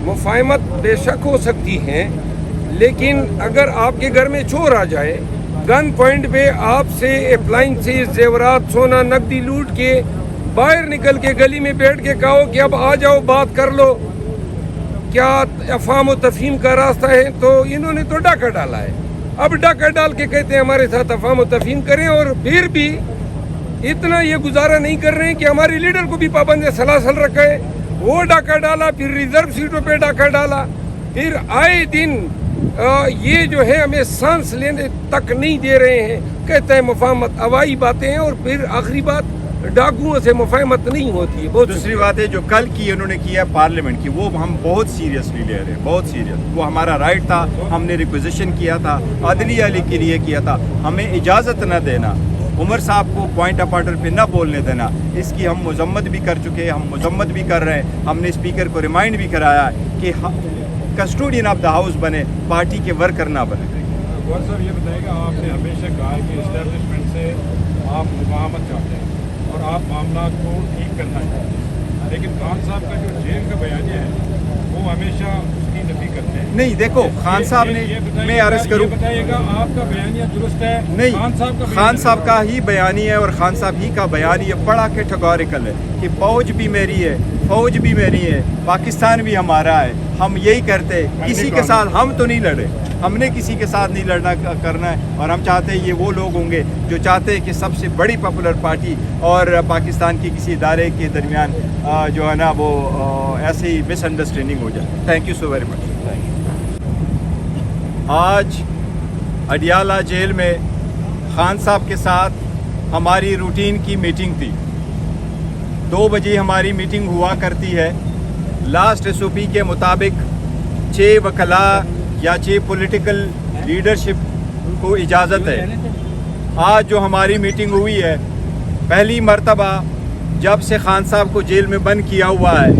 مفاہمت بے شک ہو سکتی ہیں، لیکن اگر آپ کے گھر میں چور آ جائے، گن پوائنٹ پہ آپ سے اپلائنسز، زیورات، سونا، نقدی لوٹ کے باہر نکل کے گلی میں بیٹھ کے کہو کہ اب آ جاؤ بات کر لو، کیا افہام و تفہیم کا راستہ ہے؟ تو انہوں نے تو ڈاکہ ڈالا ہے، اب ڈاکہ ڈال کے کہتے ہیں ہمارے ساتھ افہام و تفہیم کریں، اور پھر بھی اتنا یہ گزارا نہیں کر رہے ہیں کہ ہمارے لیڈر کو بھی پابند سلاسل رکھا ہے، وہ ڈاکہ ڈالا، پھر ریزرو سیٹوں پہ ڈاکہ ڈالا، پھر آئے دن یہ جو ہے ہمیں سانس لینے تک نہیں دے رہے ہیں، کہتے ہیں مفاہمت، ہوائی باتیں ہیں، اور پھر آخری بات ڈاکوؤں سے مفاہمت نہیں ہوتی ہے۔ بہت دوسری بات ہے جو کل کی انہوں نے کیا پارلیمنٹ کی، وہ ہم بہت سیریسلی لے رہے ہیں، بہت سیریس، وہ ہمارا رائٹ تھا، ہم نے ریکویزیشن کیا تھا، عدلیہ کے لیے کیا تھا، ہمیں اجازت نہ دینا، عمر صاحب کو پوائنٹ آف آرڈر پہ نہ بولنے دینا، اس کی ہم مذمت بھی کر چکے ہیں، ہم مذمت بھی کر رہے ہیں، ہم نے اسپیکر کو ریمائنڈ بھی کرایا ہے کہ کسٹوڈین آف دا ہاؤس بنے، پارٹی کے ورکر نہ بنے۔ غور صاحب یہ بتائیے گا، آپ نے ہمیشہ کہا ہے کہ اسٹیبلشمنٹ سے آپ مفاہمت چاہتے ہیں اور آپ معاملات کو ٹھیک کرنا چاہتے ہیں، لیکن خان صاحب کا جو جیل کا بیانیہ ہے وہ ہمیشہ اس کی نفی کرتے ہیں۔ نہیں دیکھو خان صاحب نے، میں عرض کروں، یہ بتائیے گا آپ کا بیانیہ درست ہے؟ نہیں، خان صاحب کا ہی بیانیہ ہے، اور خان صاحب ہی کا بیانیہ بڑا کیٹیگوریکل ہے کہ فوج بھی میری ہے، فوج بھی میری ہے، پاکستان بھی ہمارا ہے، ہم یہی کرتے، کسی کے ساتھ ہم تو نہیں لڑے، ہم نے کسی کے ساتھ نہیں لڑنا کرنا ہے، اور ہم چاہتے ہیں یہ وہ لوگ ہوں گے جو چاہتے ہیں کہ سب سے بڑی پاپولر پارٹی اور پاکستان کی کسی ادارے کے درمیان جو ہے نا وہ ایسی ہی مس انڈرسٹینڈنگ ہو جائے۔ Thank you so very much. آج اڈیالہ جیل میں خان صاحب کے ساتھ ہماری روٹین کی میٹنگ تھی، 2 بجے ہماری میٹنگ ہوا کرتی ہے، لاسٹ ایس او پی کے مطابق 6 وکلاء یا 6 پولیٹیکل لیڈرشپ کو اجازت ہے۔ آج جو ہماری میٹنگ ہوئی ہے، پہلی مرتبہ جب سے خان صاحب کو جیل میں بند کیا ہوا ہے،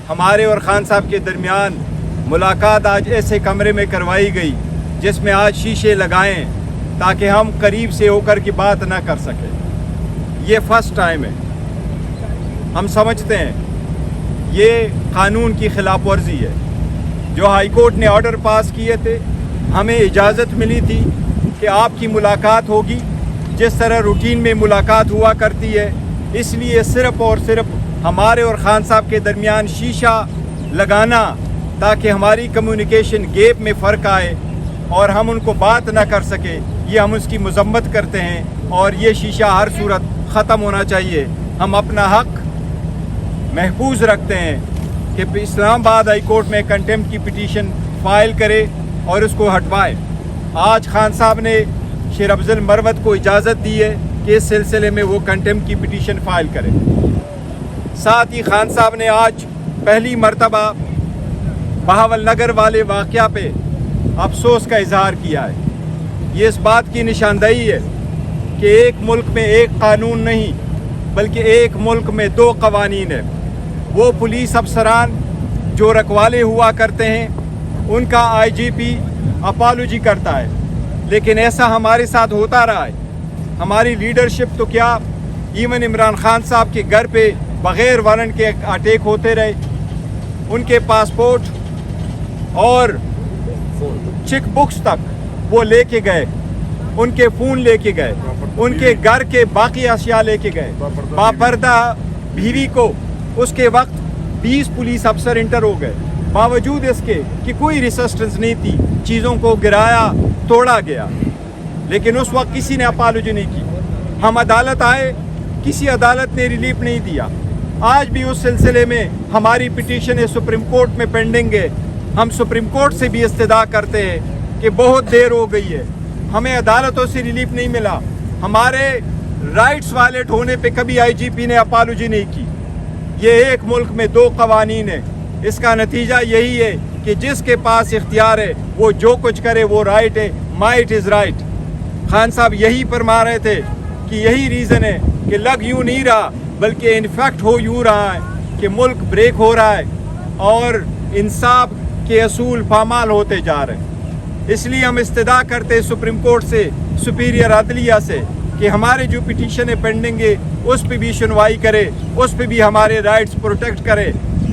ہمارے اور خان صاحب کے درمیان ملاقات آج ایسے کمرے میں کروائی گئی جس میں آج شیشے لگائیں تاکہ ہم قریب سے ہو کر کی بات نہ کر سکیں۔ یہ فرسٹ ٹائم ہے، ہم سمجھتے ہیں یہ قانون کی خلاف ورزی ہے۔ جو ہائی کورٹ نے آرڈر پاس کیے تھے، ہمیں اجازت ملی تھی کہ آپ کی ملاقات ہوگی جس طرح روٹین میں ملاقات ہوا کرتی ہے، اس لیے صرف اور صرف ہمارے اور خان صاحب کے درمیان شیشہ لگانا تاکہ ہماری کمیونیکیشن گیپ میں فرق آئے اور ہم ان کو بات نہ کر سکے، یہ ہم اس کی مذمت کرتے ہیں، اور یہ شیشہ ہر صورت ختم ہونا چاہیے۔ ہم اپنا حق محفوظ رکھتے ہیں کہ اسلام آباد ہائی کورٹ میں کنٹیمپٹ کی پٹیشن فائل کرے اور اس کو ہٹوائے۔ آج خان صاحب نے شیر افضل مروت کو اجازت دی ہے کہ اس سلسلے میں وہ کنٹیمپٹ کی پٹیشن فائل کرے۔ ساتھ ہی خان صاحب نے آج پہلی مرتبہ بہاول نگر والے واقعہ پہ افسوس کا اظہار کیا ہے۔ یہ اس بات کی نشاندہی ہے کہ ایک ملک میں ایک قانون نہیں بلکہ ایک ملک میں 2 قوانین ہیں۔ وہ پولیس افسران جو رکھوالے ہوا کرتے ہیں ان کا آئی جی پی اپالوجی کرتا ہے، لیکن ایسا ہمارے ساتھ ہوتا رہا ہے۔ ہماری لیڈرشپ تو کیا، ایون عمران خان صاحب کے گھر پہ بغیر وارنٹ کے اٹیک ہوتے رہے، ان کے پاسپورٹ اور چیک بکس تک وہ لے کے گئے، ان کے فون لے کے گئے، ان کے گھر کے باقی اشیاء لے کے گئے۔ باپردہ بیوی کو اس کے وقت 20 پولیس افسر انٹر ہو گئے، باوجود اس کے کہ کوئی ریسسٹنس نہیں تھی، چیزوں کو گرایا، توڑا گیا، لیکن اس وقت کسی نے اپالوجی نہیں کی۔ ہم عدالت آئے، کسی عدالت نے ریلیف نہیں دیا۔ آج بھی اس سلسلے میں ہماری پٹیشن سپریم کورٹ میں پینڈنگ ہے۔ ہم سپریم کورٹ سے بھی استدعا کرتے ہیں کہ بہت دیر ہو گئی ہے، ہمیں عدالتوں سے ریلیف نہیں ملا، ہمارے رائٹس وائلیٹ ہونے پہ کبھی آئی جی پی نے اپالوجی نہیں کی۔ یہ ایک ملک میں 2 قوانین ہیں، اس کا نتیجہ یہی ہے کہ جس کے پاس اختیار ہے وہ جو کچھ کرے وہ رائٹ ہے، مائٹ از رائٹ۔ خان صاحب یہی فرما رہے تھے کہ یہی ریزن ہے کہ لگ یوں نہیں رہا بلکہ انفیکٹ ہو یوں رہا ہے کہ ملک بریک ہو رہا ہے اور انصاف کے اصول پامال ہوتے جا رہے ہیں۔ اس لیے ہم استدعا کرتے سپریم کورٹ سے، سپیریئر عدلیہ سے، کہ ہمارے جو پٹیشن پینڈنگ ہے اس پہ بھی سنوائی کرے، اس پہ بھی ہمارے رائٹس پروٹیکٹ کرے۔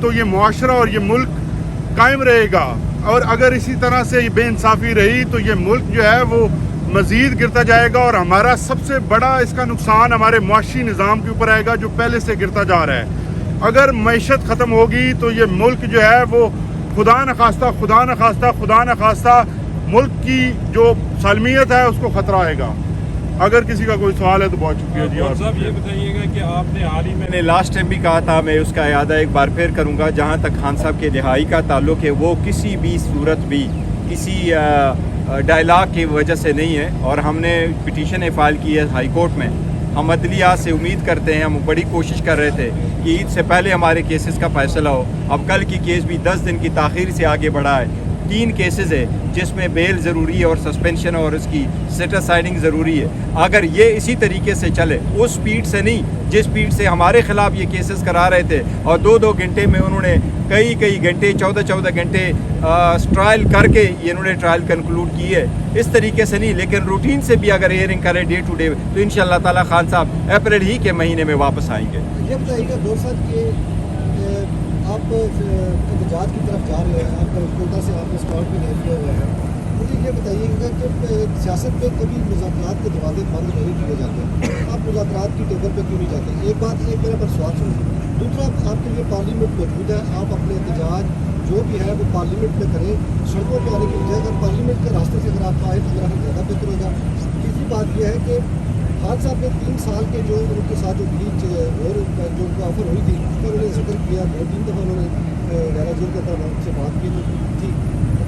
تو یہ معاشرہ اور یہ ملک قائم رہے گا، اور اگر اسی طرح سے یہ بے انصافی رہی تو یہ ملک جو ہے وہ مزید گرتا جائے گا، اور ہمارا سب سے بڑا اس کا نقصان ہمارے معاشی نظام کے اوپر آئے گا جو پہلے سے گرتا جا رہا ہے۔ اگر معیشت ختم ہوگی تو یہ ملک جو ہے وہ خدا نخواستہ ملک کی جو سالمیت ہے اس کو خطرہ آئے گا۔ اگر کسی کا کوئی سوال ہے تو بہت شکریہ جی۔ اور صاحب یہ بتائیے گا کہ آپ نے حال ہی میں نے لاسٹ ٹائم بھی کہا تھا، میں اس کا اعادہ ایک بار پھر کروں گا، جہاں تک خان صاحب کے رہائی کا تعلق ہے وہ کسی بھی صورت بھی کسی ڈائلاگ کی وجہ سے نہیں ہے، اور ہم نے پٹیشن فائل کی ہے ہائی کورٹ میں۔ ہم عدلیہ سے امید کرتے ہیں، ہم بڑی کوشش کر رہے تھے کہ عید سے پہلے ہمارے کیسز کا فیصلہ ہو۔ اب کل کی کیس بھی 10 دن کی تاخیر سے آگے بڑھا ہے۔ 3 کیسز ہے جس میں بیل ضروری ہے اور سسپینشن اور اس کی سیٹ اسائڈنگ ضروری ہے۔ اگر یہ اسی طریقے سے چلے، اس سپیڈ سے نہیں جس سپیڈ سے ہمارے خلاف یہ کیسز کرا رہے تھے، اور 2 گھنٹے میں انہوں نے کئی گھنٹے 14 گھنٹے ٹرائل کر کے یہ انہوں نے ٹرائل کنکلوڈ کی ہے، اس طریقے سے نہیں، لیکن روٹین سے بھی اگر ہیئرنگ کرے ڈے ٹو ڈے تو انشاءاللہ تعالی خان صاحب اپریل ہی کے مہینے میں واپس آئیں گے۔ یہ بتائیے گا گور صاحب کہ آپ احتجاج کی طرف جا رہے ہیں، آپ کا کوٹا سے آپ نے اسکواڈ بھی نہیں کیا ہوا ہے، مجھے یہ بتائیے گا کہ سیاست میں کبھی مذاکرات کے دروازے بند نہیں کیے جاتے، آپ مذاکرات کی ٹیبل پہ کیوں نہیں جاتے؟ ایک بات ایک میرا پر سوال سنیں۔ دوسرا، آپ کے لیے پارلیمنٹ موجود ہے، آپ اپنے احتجاج جو بھی ہے وہ پارلیمنٹ میں کریں، سڑکوں پہ آنے کی بجائے اگر پارلیمنٹ کے راستے سے اگر آپ آئے تو میرا زیادہ بہتر ہوگا۔ تیسری بات یہ ہے کہ خان صاحب نے 3 سال کے جو ان کے ساتھ جو بلیچ اور جو ان کو آفر ہوئی تھی اس پر انہوں نے ذکر کیا، 2-3 دفعہ انہوں نے ڈیرا جیل کے اندر ان سے بات کی تھی،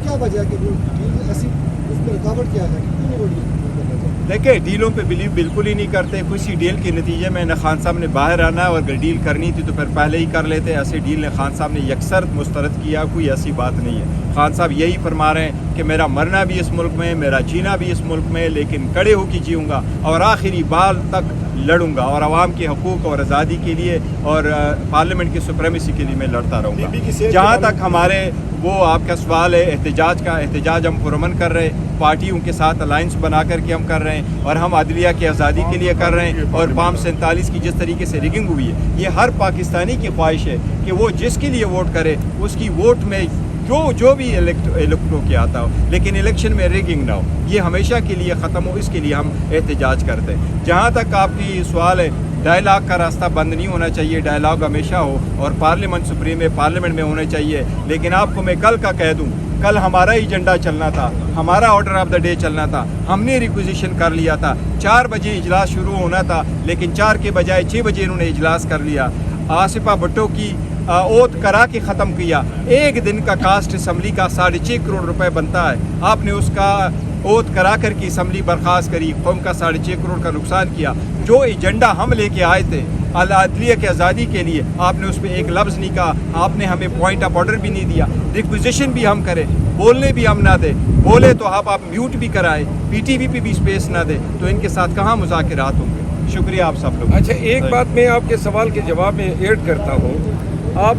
کیا وجہ ہے کہ وہ ڈیل ایسی اس میں رکاوٹ کیا ہے، کیوں نہیں وہ ڈیل کرنا چاہتے؟ دیکھیں، ڈیلوں پہ بلیو بالکل ہی نہیں کرتے، کسی ڈیل کے نتیجے میں نہ خان صاحب نے باہر آنا ہے، اور اگر ڈیل کرنی تھی تو پھر پہلے ہی کر لیتے۔ ایسے ڈیل نے خان صاحب نے یکسر مسترد کیا، کوئی ایسی بات نہیں ہے۔ خان صاحب یہی فرما رہے ہیں کہ میرا مرنا بھی اس ملک میں، میرا جینا بھی اس ملک میں، لیکن کڑے ہو کے جیوں گا اور آخری بال تک لڑوں گا، اور عوام کے حقوق اور آزادی کے لیے اور پارلیمنٹ کی سپریمیسی کے لیے میں لڑتا رہوں گا۔ جہاں تک ہمارے وہ آپ کا سوال ہے احتجاج کا، احتجاج ہم پرامن کر رہے ہیں، پارٹیوں کے ساتھ الائنس بنا کر کے ہم کر رہے ہیں، اور ہم عدلیہ کی آزادی کے لیے کر رہے ہیں، اور فارم 47 کی جس طریقے سے ریگنگ ہوئی ہے، یہ ہر پاکستانی کی خواہش ہے کہ وہ جس کے لیے ووٹ کرے اس کی ووٹ میں جو بھی الیکٹ ہو کے آتا ہو، لیکن الیکشن میں ریگنگ نہ ہو، یہ ہمیشہ کے لیے ختم ہو، اس کے لیے ہم احتجاج کرتے ہیں۔ جہاں تک آپ کی سوال ہے، ڈائلاگ کا راستہ بند نہیں ہونا چاہیے، ڈائلاگ ہمیشہ ہو، اور پارلیمنٹ سپریم ہے، پارلیمنٹ میں ہونے چاہیے، لیکن آپ کو میں کل کا کہہ دوں، کل ہمارا ایجنڈا چلنا تھا، ہمارا آرڈر آف دا ڈے چلنا تھا، ہم نے ریکوزیشن کر لیا تھا، 4 بجے اجلاس شروع ہونا تھا، لیکن 4 کے بجائے 6 بجے انہوں نے اجلاس کر لیا۔ آصفہ بھٹو کی اوت کرا کے ختم کیا۔ 1 دن کا کاسٹ اسمبلی کا 6.5 کروڑ روپے بنتا ہے، آپ نے اس کا اوت کرا کر کی اسمبلی برخاست کری، قوم کا 6.5 کروڑ کا نقصان کیا۔ جو ایجنڈا ہم لے کے آئے تھے عدلیہ کی آزادی کے لیے، آپ نے اس پہ ایک لفظ نہیں کہا، آپ نے ہمیں پوائنٹ آف آرڈر بھی نہیں دیا، ریکوزیشن بھی ہم کرے، بولنے بھی ہم نہ دیں، بولے تو آپ میوٹ بھی کرائے، پی ٹی وی پہ بھی اسپیس نہ دے، تو ان کے ساتھ کہاں مذاکرات ہوں گے؟ شکریہ آپ سب لوگ۔ اچھا، ایک بات میں آپ کے سوال کے جواب میں ایڈ کرتا ہوں، آپ